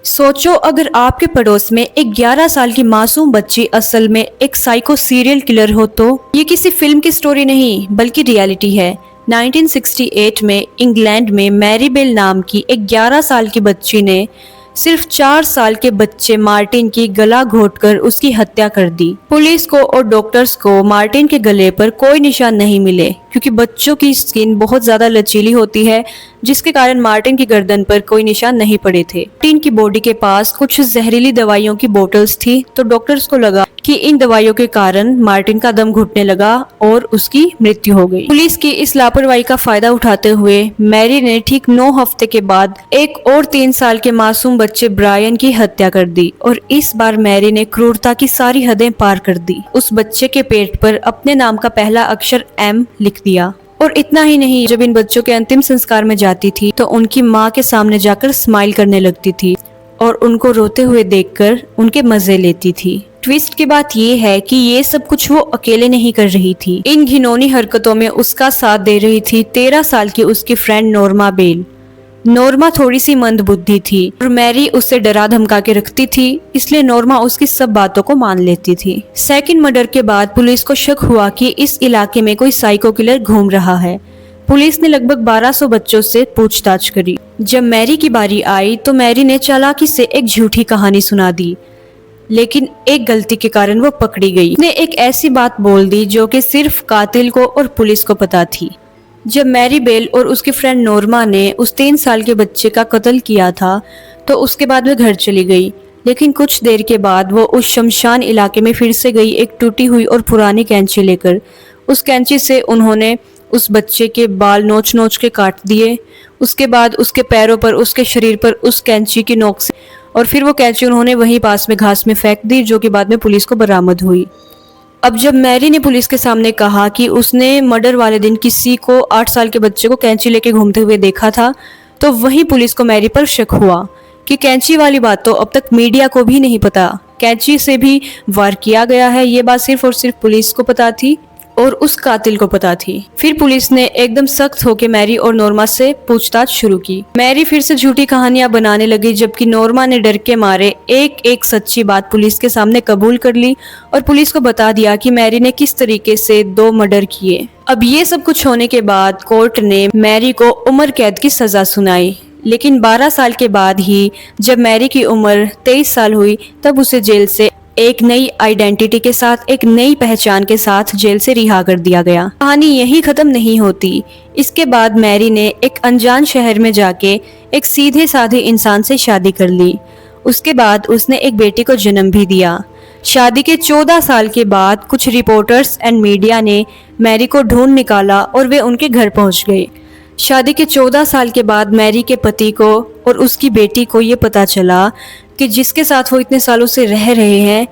सोचो अगर आपके पड़ोस में एक 11 साल की मासूम बच्ची असल में एक साइको सीरियल किलर हो तो। ये किसी फिल्म की स्टोरी नहीं बल्कि रियलिटी है। 1968 में इंग्लैंड में मैरी बेल नाम की एक 11 साल की बच्ची ने सिर्फ 4 साल के बच्चे मार्टिन की गला घोंटकर उसकी हत्या कर दी। पुलिस को और डॉक्टर्स को मार्टिन के गले पर कोई निशान नहीं मिले क्योंकि बच्चों की स्किन बहुत ज्यादा लचीली होती है, जिसके कारण मार्टिन की गर्दन पर कोई निशान नहीं पड़े थे। मार्टिन की बॉडी के पास कुछ जहरीली दवाइयों की बोतल्स थी, तो डॉक्टर्स को लगा कि इन दवाइयों के कारण मार्टिन का दम घुटने लगा और उसकी मृत्यु हो गई। पुलिस की इस लापरवाही का फायदा उठाते हुए मैरी ने ठीक 9 हफ्ते के बाद एक और 3 साल के मासूम बच्चे ब्रायन की हत्या कर दी और इस बार मैरी ने क्रूरता की सारी हदें पार कर दी। उस बच्चे के पेट पर अपने नाम का पहला अक्षर M लिख दिया। और इतना ही नहीं, जब इन बच्चों के अंतिम संस्कार में जाती थी तो उनकी माँ के सामने जाकर स्माइल करने लगती थी और उनको रोते हुए देखकर उनके मजे लेती थी। ट्विस्ट की बात ये है कि ये सब कुछ वो अकेले नहीं कर रही थी। इन घिनौनी हरकतों में उसका साथ दे रही थी 13 साल की उसकी फ्रेंड नॉर्मा बेल। नॉर्मा थोड़ी सी मंदबुद्धि थी और मैरी उससे डरा धमका के रखती थी, इसलिए नॉर्मा उसकी सब बातों को मान लेती थी। सेकंड मर्डर के बाद पुलिस को शक हुआ कि इस इलाके में कोई साइको किलर घूम रहा है। पुलिस ने लगभग 1200 बच्चों से पूछताछ करी। जब मैरी की बारी आई तो मैरी ने चालाकी से एक झूठी कहानी सुना दी, लेकिन एक गलती के कारण वो पकड़ी गई। उसने एक ऐसी बात बोल दी जो कि सिर्फ कातिल को और पुलिस को पता थी। जब मैरी बेल और उसकी फ्रेंड नॉर्मा ने उस 3 साल के बच्चे का कत्ल किया था तो उसके बाद वह घर चली गई, लेकिन कुछ देर के बाद वो उस शमशान इलाके में फिर से गई एक टूटी हुई और पुरानी कैंची लेकर। उस कैंची से उन्होंने उस बच्चे के बाल नोच नोच के काट दिए। उसके बाद उसके पैरों पर, उसके शरीर पर उस कैंची की नोक से, और फिर वो कैंची उन्होंने वहीं पास में घास में फेंक दी, जो कि बाद में पुलिस को बरामद हुई। अब जब मैरी ने पुलिस के सामने कहा कि उसने मर्डर वाले दिन किसी को 8 साल के बच्चे को कैंची लेके घूमते हुए देखा था, तो वहीं पुलिस को मैरी पर शक हुआ कि कैंची वाली बात तो अब तक मीडिया को भी नहीं पता। कैंची से भी वार किया गया है, ये बात सिर्फ और सिर्फ पुलिस को पता थी और उस कातिल को पता थी। फिर पुलिस ने एकदम सख्त होकर मैरी और नॉर्मा से पूछताछ शुरू की। मैरी फिर से झूठी कहानियां बनाने लगी, जबकि नॉर्मा ने डर के मारे एक एक सच्ची बात पुलिस के सामने कबूल कर ली और पुलिस को बता दिया कि मैरी ने किस तरीके से 2 मर्डर किए। अब ये सब कुछ होने के बाद कोर्ट ने मैरी को उम्र कैद की सजा सुनाई, लेकिन 12 साल के बाद ही जब मैरी की उम्र 23 साल हुई तब उसे जेल से एक नई आइडेंटिटी के साथ, एक नई पहचान के साथ जेल से रिहा कर दिया गया। कहानी यही खत्म नहीं होती। इसके बाद मैरी ने एक अनजान शहर में जाके एक सीधे साधे इंसान से शादी कर ली। उसके बाद उसने एक बेटी को जन्म भी दिया। शादी के 14 साल के बाद कुछ रिपोर्टर्स एंड मीडिया ने मैरी को ढूंढ निकाला और वे उनके घर पहुंच गए। शादी के 14 साल के बाद मैरी के पति को और उसकी बेटी को ये पता चला कि जिसके साथ वो इतने सालों से रह रहे हैं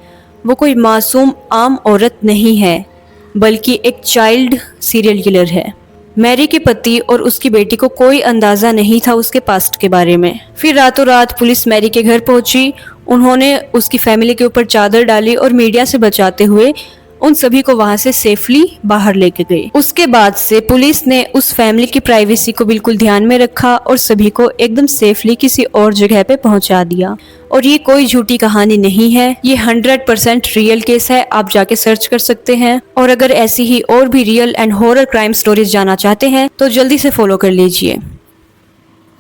वो कोई मासूम आम औरत नहीं है, बल्कि एक चाइल्ड सीरियल किलर है। मैरी के पति और उसकी बेटी को कोई अंदाजा नहीं था उसके पास्ट के बारे में। फिर रातों रात पुलिस मैरी के घर पहुंची। उन्होंने उसकी फैमिली के ऊपर चादर डाली और मीडिया से बचाते हुए उन सभी को वहां से सेफली बाहर लेके गए। उसके बाद से पुलिस ने उस फैमिली की प्राइवेसी को बिल्कुल ध्यान में रखा और सभी को एकदम सेफली किसी और जगह पे पहुंचा दिया। और ये कोई झूठी कहानी नहीं है, ये 100% रियल केस है। आप जाके सर्च कर सकते हैं। और अगर ऐसी ही और भी real and horror crime stories जानना चाहते हैं तो जल्दी से फॉलो कर लीजिए।